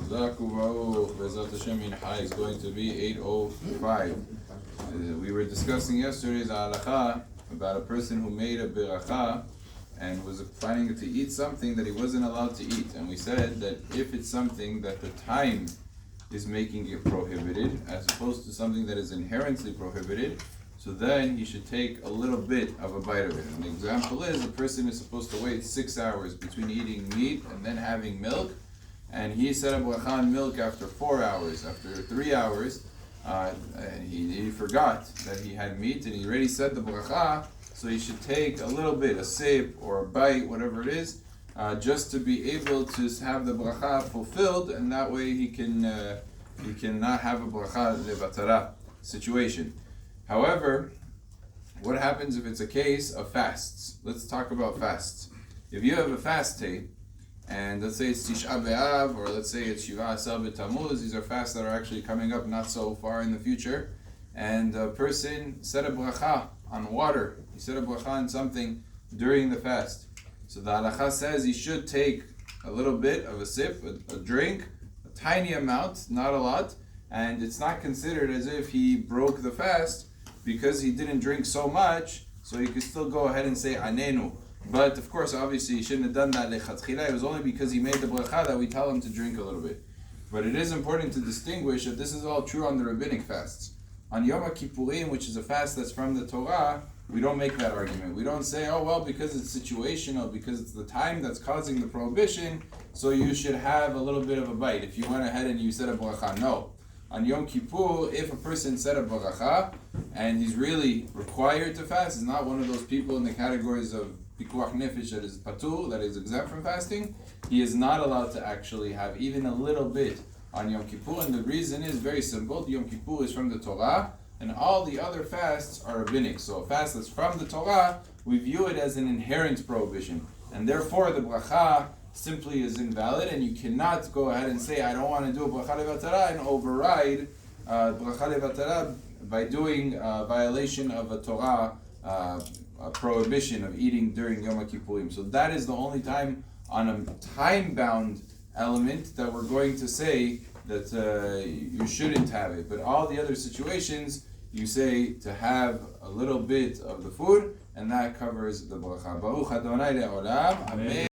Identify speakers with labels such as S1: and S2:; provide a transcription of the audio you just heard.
S1: Bezat Hashem Mincha is going to be 8:05. We were discussing yesterday the Halacha about a person who made a Berachot and was planning to eat something that he wasn't allowed to eat. And we said that if it's something that the time is making it prohibited, as opposed to something that is inherently prohibited, so then he should take a little bit of a bite of it. And the example is, a person is supposed to wait 6 hours between eating meat and then having milk, and he said a bracha on milk after 4 hours. After 3 hours, he forgot that he had meat, and he already said the bracha, so he should take a little bit, a sip or a bite, whatever it is, just to be able to have the bracha fulfilled, and that way he can not have a bracha levatara situation. However, what happens if it's a case of fasts? Let's talk about fasts. If you have a fast day, and let's say it's Tisha B'Av, or let's say it's Shiva Asar B'Tammuz, these are fasts that are actually coming up not so far in the future, and a person said a bracha on water, he said a bracha on something during the fast. So the halacha says he should take a little bit of a sip, a drink, a tiny amount, not a lot, and it's not considered as if he broke the fast because he didn't drink so much, so he could still go ahead and say anenu. But of course, obviously, he shouldn't have done that lechatchila. It was only because he made the bracha that we tell him to drink a little bit. But it is important to distinguish that this is all true on the rabbinic fasts. On Yom Kippurim, which is a fast that's from the Torah, we don't make that argument. We don't say, oh well, because it's situational, because it's the time that's causing the prohibition, so you should have a little bit of a bite. If you went ahead and you said a bracha, no. On Yom Kippur, if a person said a bracha and he's really required to fast, is not one of those people in the categories of pikuach nefesh that is patur, that is exempt from fasting, he is not allowed to actually have even a little bit on Yom Kippur. And the reason is very simple. Yom Kippur is from the Torah, and all the other fasts are rabbinic. So a fast that's from the Torah, we view it as an inherent prohibition, and therefore the bracha simply is invalid, and you cannot go ahead and say, I don't want to do a bracha levatara, and override bracha levatara by doing a violation of a Torah a prohibition of eating during Yom Kippurim. So that is the only time on a time-bound element that we're going to say that you shouldn't have it. But all the other situations, you say to have a little bit of the food, and that covers the bracha. Baruch Adonai le'olam. Amen.